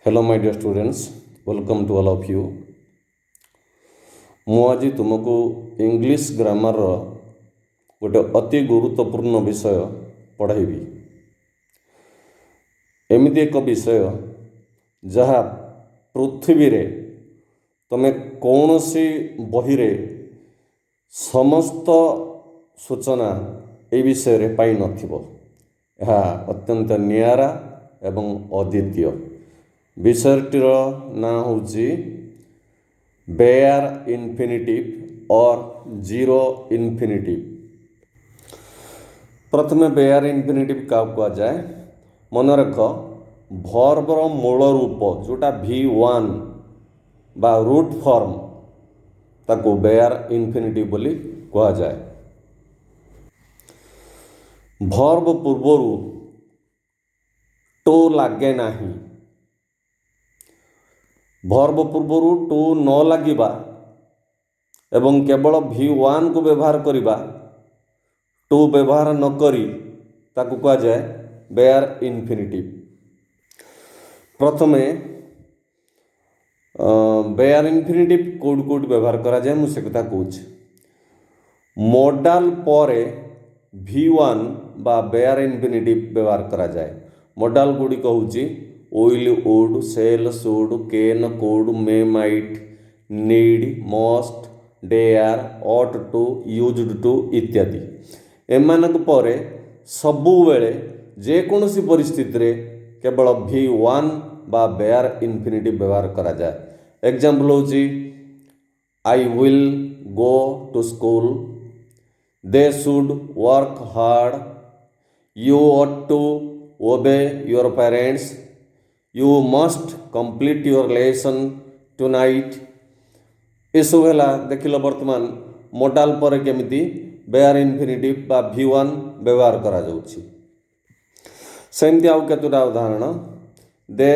Hello my dear students, welcome to all of you. मु आज तुमको इंग्लिश ग्रामर गोटे अति गुरुत्वपूर्ण विषय पढ़ाइबी। एमती एक विषय जहाँ पृथ्वी रे तमे कौन सी बही रे समस्त सूचना ए विषय रे पाई नथिबो। यह अत्यंत नियारा एवं अद्वितीय। विषयटीर ना होची बेयर इनफिनिटिव और जीरो इनफिनिटिव। प्रथमे बेयर इनफिनिटिव क्या कह जाए मन रख, भर्बर मूल रूप जोटा V1 बा रूट फॉर्म ताको बेयर इनफिनिटिव बोली कह जाए। भर्ब पूर्वरु टू लागे नाही, भर्ब पूर्वर टू न लगिबा एवं केवल V1 को व्यवहार करिबा, टू व्यवहार न करी ताकू कह जाए बेयर इनफिनिटिव। प्रथमे बेयर इनफिनिटिव कोड कोड व्यवहार करा जाए मुझे कथा कहूँ। मॉडल पर V1 बा बेयर इनफिनिटिव व्यवहार करा जाए। मॉडल गुड़िक हूँ will, would, shall, should, can, could, may, might, need, must, dare, ought to, used to इत्यादि। एमानक परे सबु बेले जेकोसी परिस्थिति रे केवल V1 बा बेयर इनफिनिटिव व्यवहार करा जाए। एग्जांपल होची I will go to school, they should work hard, you ought to obey your parents, you must complete your lesson tonight। ये सब है देख लो वर्तमान मॉडल पर केमिति बेयर इनफिनिटिव बा V1 व्यवहार करा जाउछि। सेमती आउ केतुटा उदाहरण, दे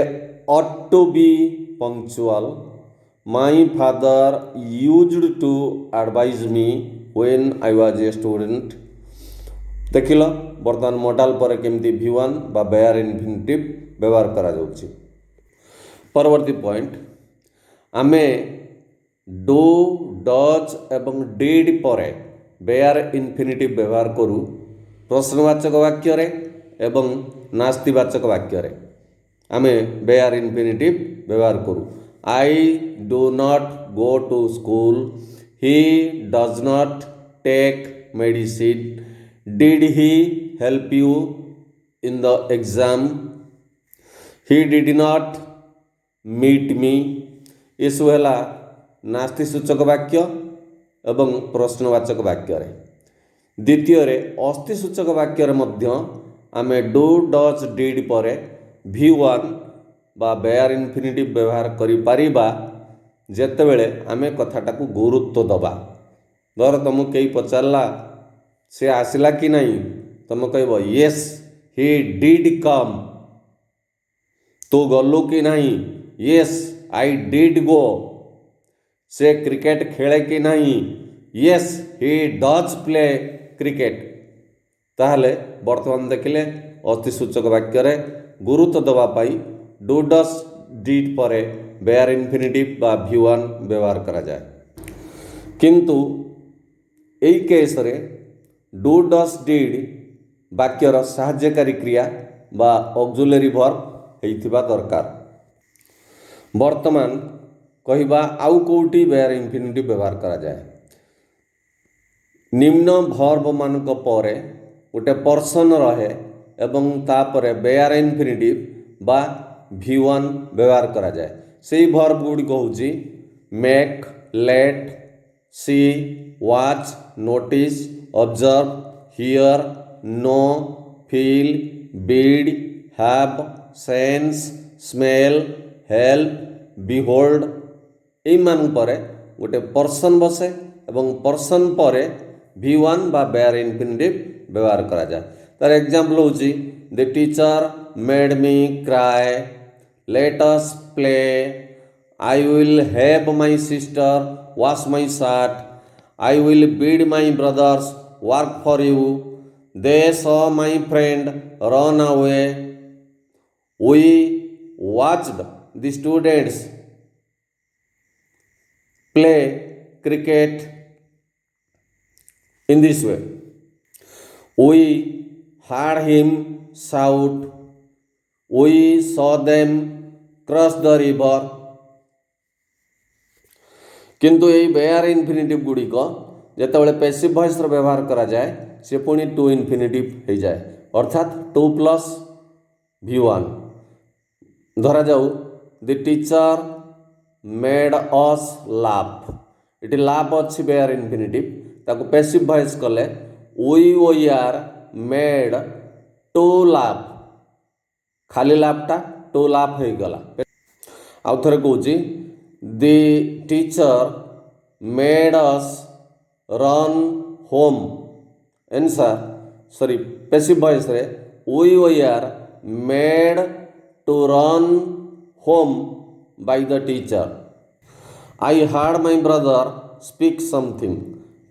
ought to be punctual, my father used to advise me when I was a student। देख लो वर्तमान मॉडल पर केमिति V1 बा बेयर इनफिनिटिव व्यवहार करा जाउछि। परवर्ती पॉइंट, आमे डू, डज एवं डिड पर बेयर इनफिनिटिव व्यवहार करू प्रश्नवाचक वाक्य रे एवं नास्तिवाचक वाक्य रे। आमे बेयर इनफिनिटिव व्यवहार करू। I do not go to school, he does not take medicine, did he help you in the exam, he did not meet me. ये सब है नास्ति सूचक वाक्य एवं प्रश्नवाचक वाक्य रे। द्वितीय रे अस्थि सूचक वाक्य रे मध्य आमे डू, डज, डिड पर V1 बा बेयर इनफिनिटिव व्यवहार करि पारिबा जेतेबेले आमे कथाटा को गुरुत्व दबा। धर तुमको कई पचारला से आसिला कि नहीं, तुम कहब येस ही डिड कम। तू गलु कि नहीं, येस आई डिड गो। से क्रिकेट खेले कि नहीं, yes he does play cricket. ताहले वर्तमान देखिले अतिसूचक वाक्य रे गुरुत्व दबा पाई डू, डज, डिड पर बेयर इनफिनिटिव बा V1 व्यवहार करा जाए। किंतु एई केस रे डू, डज, डिड वाक्यर सहायकारी क्रिया बा ऑक्सिलरी वर्ब होइथिबा दरकार। वर्तमान कहिबा आउ कोउटी बेयर इनफिनिटिव व्यवहार करा जाए। निम्न वर्ब मानक परे गोटे पर्सन रहे एवं तापर बेयर इनफिनिटिव बा V1 व्यवहार करा जाए। सेही वर्ब गुड़िक होउची make, let, see, watch, notice, observe, hear, know, feel, bid, have, sense, smell, help, behold. यही मान पर गोटे पर्सन बसे एवं पर्सन पर V1 बा बेयर इनफिनिटिव व्यवहार करा जाए। तार एग्जांपल होची the teacher made me cry, let us play, I will help my sister wash my shirt, I will bid my brother's work for you, they saw my friend run away, we watched the students play cricket in this way. We heard him shout. We saw them cross the river. किंतु यही bear infinitive गुड़िक जितेबाला passive voice व्यवहार करा जाए से पुणी to infinitive हो जाए अर्थात टू प्लस V1 धरा जाऊ the teacher made us laugh ये लाफ अच्छी बेयर इनफिनिटिव ताको पैसिव वॉइस कले we are made to laugh खाली लाफटा टू लाफ हो गला आउ थे कौची the teacher made us run home answer sorry passive voice रे we are made to run home by the teacher I heard my brother speak something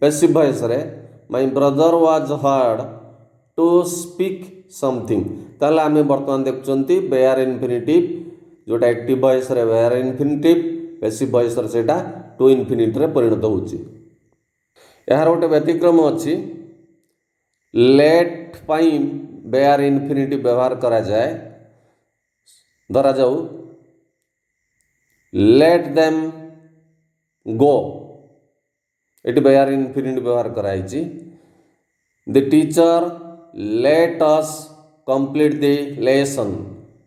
passive voice रे my brother was heard to speak something ताले आमे वर्तमान देखुचंती bear infinitive जोटा active voice रे bear infinitive passive voice रे सेटा to infinite रे परिणत होउची यार गोटे व्यतिक्रम अच्छी लेट पाई बेयर इनफिनिटिव व्यवहार करा जाए धरा जाऊ लेट देम गो ये बेयर इनफिनिटिव व्यवहार कराई the teacher let us complete the lesson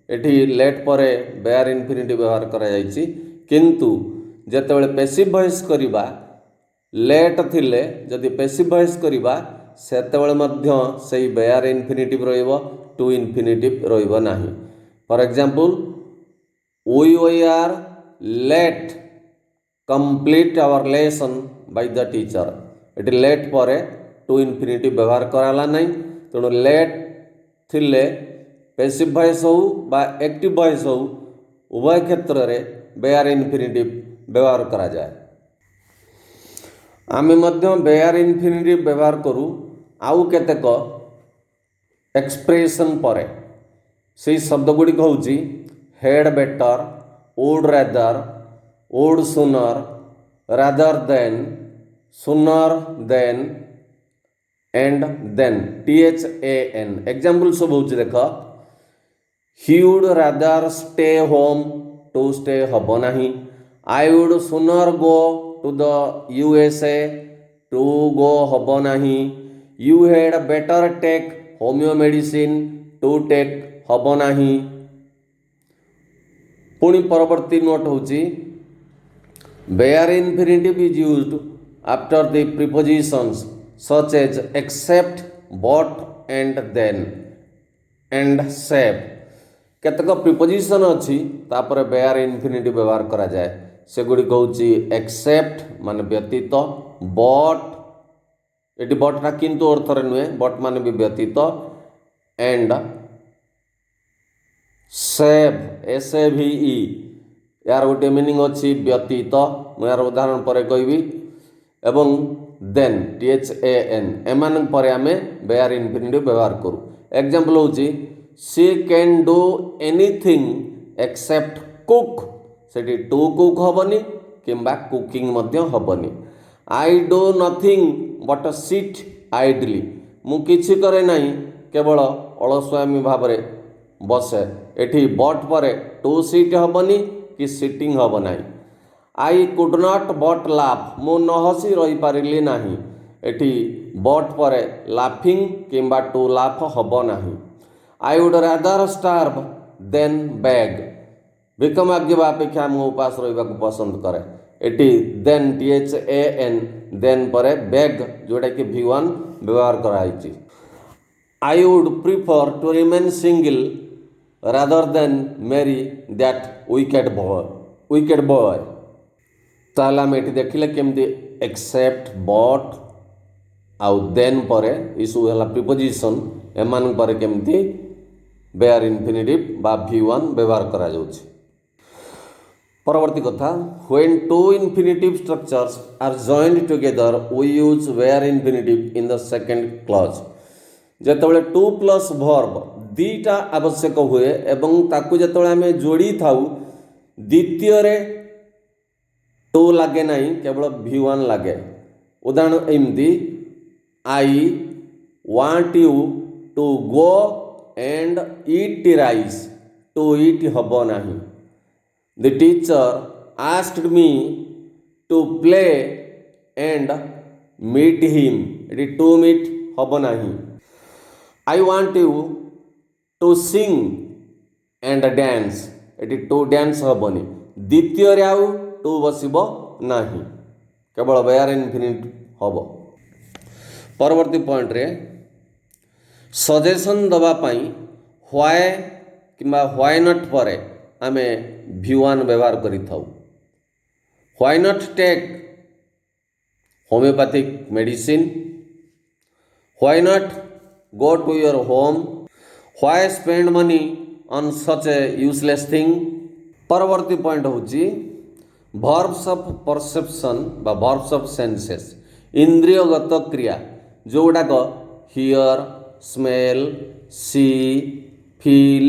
एटी लेट पर बेयर इनफिनिटिव व्यवहार कराई किंतु जेतेबेले पैसिव वॉइस करिबा लेट थिले जदि पैसिव वॉइस करिबा सेतेबेले मध्य सेही बेयर इनफिनिटिव रहिबो टू इनफिनिटिव रहिबो नाही for example we are let complete our lesson by the teacher एटी लेट पर टू इनफिनिटिव व्यवहार कराला नाही तेणु लेट थिले पैसिव वॉइस हो बा एक्टिव वॉइस हो उभय क्षेत्र रे बेयर इनफिनिटिव व्यवहार करा जाए आमे मध्य बेयर इनफिनिटिव व्यवहार करू आउ केतेक एक्सप्रेशन पर से शब्द गुड़िक हूँ had better would rather would sooner rather than sooner than and then THAN example सब हूँ देख he would rather stay home to stay हम ना I would sooner go to the USA to go हम ना you had better take homeo medicine to take हम ना पुणी परवर्ती नोट हूँ bare infinitive is used after the prepositions such as except but and then and save केतक preposition अच्छी तापर bear infinitive व्यवहार करा जाए से गुड़िक हूँ एक्सेप्ट मान व्यतीत बट ये बटटा किंतु अर्थ नुहे बट मान भी व्यतीत एंड सेव SAVE यार गोटे मीनिंग अच्छी व्यतीत मुझे यार उदाहरण पर कहबी एवं देन THAN एमान पर आमे बेयर इनफिनिटिव व्यवहार करूँ एग्जांपल हूँ she can do anything except cook से टू कुक हेनी कि कुकिंग हेनी I do nothing but sit idly मु किछि करे नहीं केवल अलस्वामी भाव में बसे एठी बट पर टू सीट हेनी कि सिटिंग हम ना I could not but laugh मु न हसी रही पारिली नाही एठी बट पर लाफिंग किंबा टू लाफ हम ना I would rather starve than beg भिक मागिबा अपेक्षा मु उपास रहा पसंद करे एटी देन THAN देन पर बैग जोटा कि V1 व्यवहार कराई I would prefer to remain single rather than marry that wicked boy ताला में ये देखिले केमती एक्सेप्ट बट आउ देन पर इशू है प्रीपोजिशन एमान पर केमती बेयर इनफिनिटिव बा V1 व्यवहार करा जाउछि परवर्ती कथा when two infinitive structures are joined together we use bare infinitive in the second clause जेतेबेले टू प्लस वर्ब दीटा आवश्यक हुए एवं ताकू जेतेबेले आमे जोड़ी थाउ द्वितीय टू लगे ना केवल V1 लगे। उदाहरण एमती I want you to go and eat rice, to eat हम ना। The teacher asked me to play and meet him, ये टू मीट हम ना। I want you to sing and dance, ये टू डांस हेनी। द्वितीय आउ टू बसब ना, केवल वेयर इनफिनिट हम। परवर्ती पॉइंट रे सजेशन दवापाई व्हाई किंबा व्हाई नॉट पर आमे V1 व्यवहार करि थाउ। Why not take homeopathic medicine, why not go to your home, why spend money on such a useless thing. परवर्ती पॉइंट होची वर्ब्स ऑफ परसेप्शन बा वर्ब्स ऑफ सेंसेस, इंद्रियगत क्रिया जोड़ाक hear, smell, see, feel,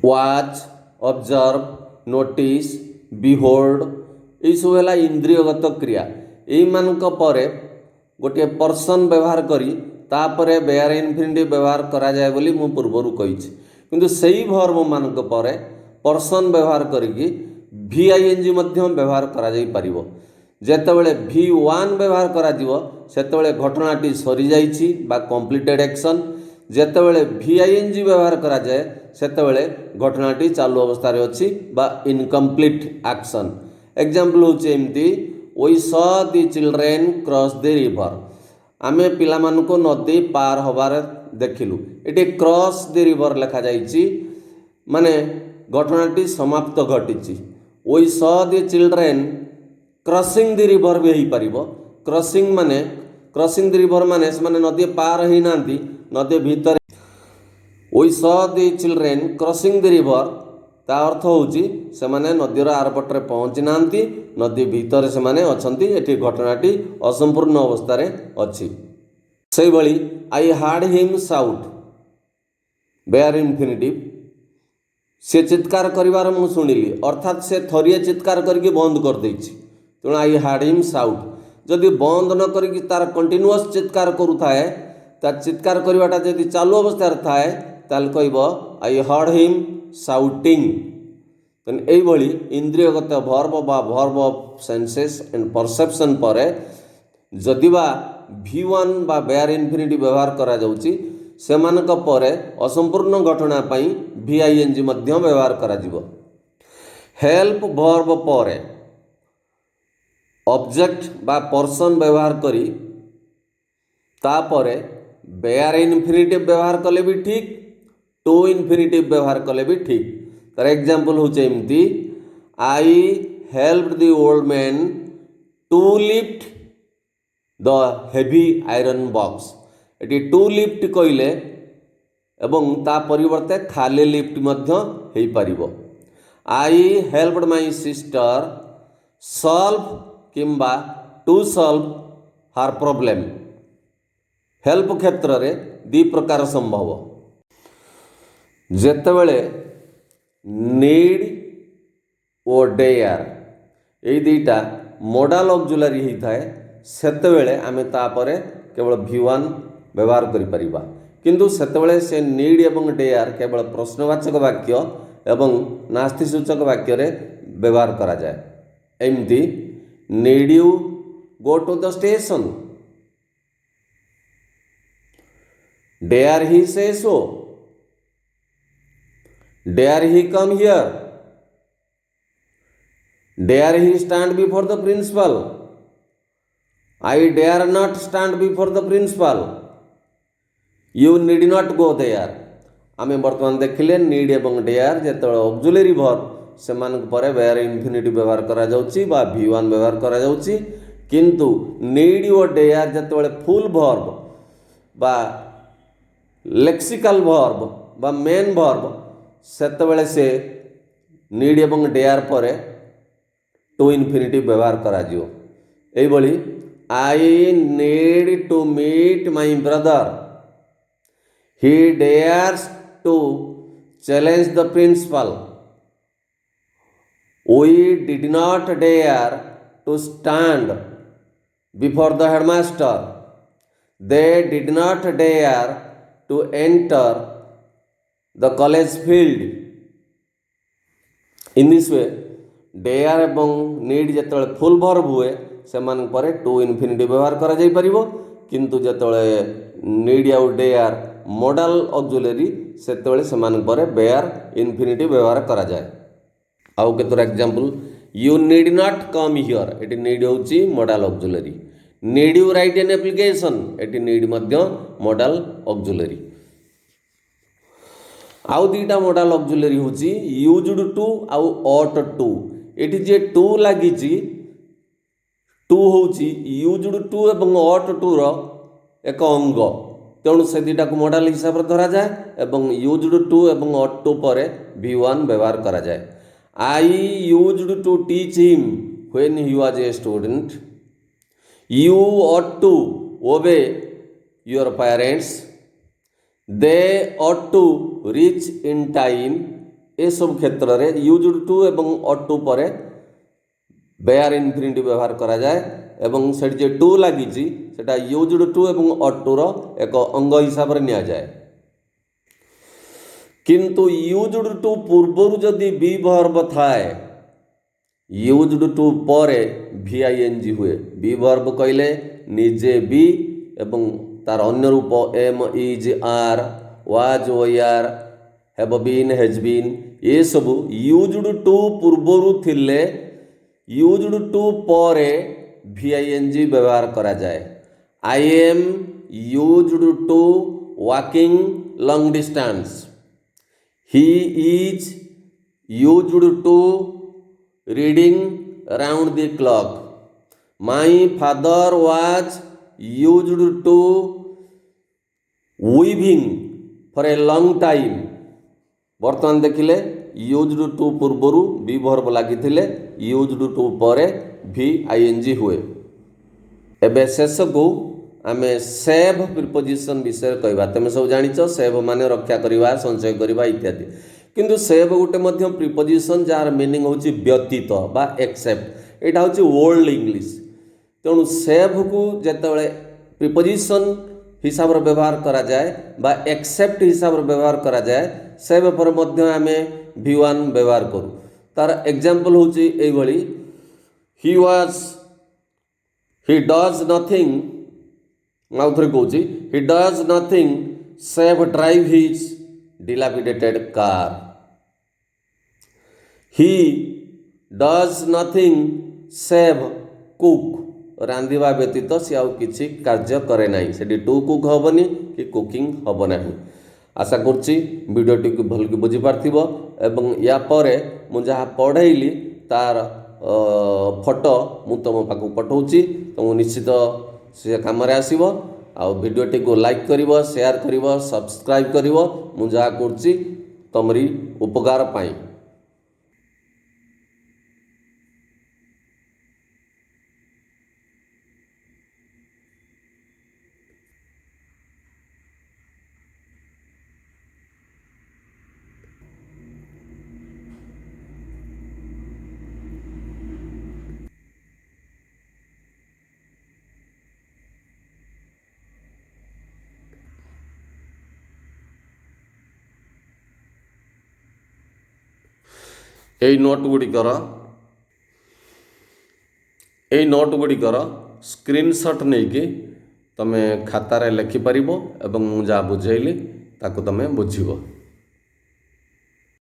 watch, observe, notice, behold, ये सब है इंद्रियगत क्रिया। यही मानक परे गोटे पर्सन व्यवहार करी तापरे बेयर इनफिनिटिव व्यवहार करा जाए बोली मु पूर्वरु कहिछि। किंतु सेही वर्ब मानक परे पर्सन व्यवहार करिकी VING मध्य व्यवहार करा जाई परिबो। जेतेबेले V1 व्यवहार करा जिवो सेतेबेले घटनाटी सरी जाइछि बा कंप्लीटेड एक्शन। जेतेबेले VING व्यवहार करा जाए सेतेबेले घटनाटी चालू अवस्था रे अछि बा इनकम्प्लीट एक्शन। एग्जांपल होछि एमती we saw the children cross the river, आमे पिला मानको नदी पार होबार देखिलु। एटी क्रॉस द रिवर लिखा जाइछि माने घटनाटी समाप्त घटिछि। We saw the children crossing the river भी हो पार। क्रॉसिंग द रिवर माने से माने नदी पार ही नांती, नदी भीतर। We saw the children crossing the river ता अर्थ होची से माने नदीर आरपटे पहुँची नांती, नदी भीतर से माने अछंती। एठी घटनाटी असंपूर्ण अवस्था रे अछि। सेही भली I heard him shout bare infinitive, से चित्कार करिवार मु सुनिली, अर्थात से थरिए चित्कार करके बंद कर देछि। तेणु आई हार्ड हिम साउट जदि बंद न करके तार कंटिन्यूअस चित्कार करुथाए, तार चित्कार करवाटा जदि चालू अवस्था थाए ताल कहबो आई हर्ड हिम साउटिंग। तेणु एइभली इंद्रियगत वर्ब बा verb of senses and perception पर जदिबा V1 बा बेयर इनफिनिटिव व्यवहार करा जाउची सेमानक परे असंपूर्ण घटना पाई VING मध्य व्यवहार करा जिवो। हेल्प वर्ब पर ऑब्जेक्ट बा पर्सन व्यवहार करी तापरे बेयर इनफिनिटिव व्यवहार कले भी ठीक, टू इनफिनिटिव व्यवहार कले भी ठीक। तार एग्जांपल होचे एमती I helped the old man to lift the heavy iron box. एटी टू लिफ्ट कइले एवं ता परिवर्ते खाली लिफ्ट मध्य हेई परिबो। I helped my sister solve किंबा to solve her problem. Help क्षेत्र रे दी प्रकार संभव। जेतेबेले नीड ओ डेयर ये दुईटा मोडाल ऑक्सिलरी होता है सेतेबेले आमे तापरे केवल V1 व्यवहार करि परिबा। किंतु सेतेबेले से नीड एवं डेयर केवल प्रश्नवाचक वाक्य एवं नास्तिसूचक वाक्य रे व्यवहार करा जाए। एमती need you go to the station, dare he say so, dare he come here, dare he stand before the principal, I dare not stand before the principal, you need not go there. आमे वर्तमान देखिले need एवं dare जेतेबेले auxiliary verb सेमानक परे bare infinitive व्यवहार करा जाउची बा V1 व्यवहार करा जाउची। किंतु नीड ओ डेयर जेतेबेले फुल वर्ब बा लेक्सिकल वर्ब बा मेन वर्ब सेतेबेले से नीड एवं डेयर परे टू इनफिनिटिव व्यवहार करा जिवो। एई भली I need to meet my brother, he dares to challenge the principal, We did not dare to stand before the headmaster. They did not dare to enter the college field. In this way, dare ଏବଂ need ଯେତେବେଳେ full verb ହୁଏ ସେମାନଙ୍କ ପରେ to infinitive ବ୍ୟବହାର କରାଯାଇପାରିବ, କିନ୍ତୁ ଯେତେବେଳେ need ଆଉ dare modal auxiliary ସେତେବେଳେ ସେମାନଙ୍କ ପରେ where infinitive ବ୍ୟବହାର କରାଯାଏ। ଆଉ କେତେଟା example, you need not come here, ଏଠି need ହେଉଛି modal auxiliary। need you write an application, ଏଠି need ମଧ୍ୟ modal auxiliary। ଆଉ ଦୁଇଟା modal auxiliary ହେଉଛି used to ଆଉ ought to। ଏଠି ଯେ to ଲାଗିଛି, to ହେଉଛି used to ଏବଂ ought to ର ଏକ ଅଙ୍ଗ, ତେଣୁ ସେ ଦୁଇଟାକୁ modal ହିସାବରେ ଧରାଯାଏ ଏବଂ used to ଏବଂ ought to ପରେ V1 ବ୍ୟବହାର କରାଯାଏ। I used to teach him when he was a student. You ought to obey your parents. They ought to reach in time। ए सब क्षेत्र में used to एवं ought to पर where infinitive व्यवहार करा जाए एवं सेठ जे to लगी सेटा used to एवं ought to रो एक अंग हिसाब से निया जाए। किंतु used to पूर्वरु जदि be verb थाए, used to परे VING हुए। be verb कहले निजे be एवं तार अन्य रूप am is are was were have been has been ये सब used to पूर्वरु थिले used to परे VING व्यवहार करा जाए। I am used to walking long distance। He is used to reading around the clock। My father was used to weaving for a long time। बर्तमान देखिले used to पूर्वरु be verb लागिथिले used to परे VING हुए। एबे शेष को आमे save preposition विषय कहबा। तुम सब जानिछ सेव माने रक्षा करवा, संचय करवा इत्यादि, किंतु सेव गोटे मध्य प्रिपोजिशन जार मीनिंग होची व्यतीत बा एक्सेप्ट। एटा होची ओल्ड इंग्लिश, तेणु सेव को जेतेबेले प्रिपोजिशन हिसाब रे व्यवहार करा जाए बा एक्सेप्ट हिसाब रे व्यवहार करा जाए, सेव पर मध्य आमे V1 व्यवहार करू। तार एग्जांपल होची एई भली, he does nothing, माउथरे कहूची he does nothing save drive his dilapidated car। he does nothing save cook, रांधिबा व्यतीत से आउ किछि कार्य करे नाही, सेठी टू कुक हबनी कि कुकिंग हब नाही। आशा करछि वीडियोटी को भल कि बुझी पारथिबो एवं या परे मु जहा पढैली तार फोटो मु तुम पाखु पठाउछि, तुम निश्चित से काम रे आसीबो। आ वीडियोटी को लाइक करिवो, शेयर करिवो, सब्सक्राइब करिवो, मु जहा करछि तमरी उपकार पाई। এই ନୋଟ୍ ଗୁଡ଼ିକର ସ୍କ୍ରିନଶଟ୍ ନେଇକି ତମେ ଖାତାରେ ଲେଖିପାରିବ ଏବଂ ମୁଁ ଯାହା ବୁଝେଇଲି ତାକୁ ତମେ ବୁଝିବ।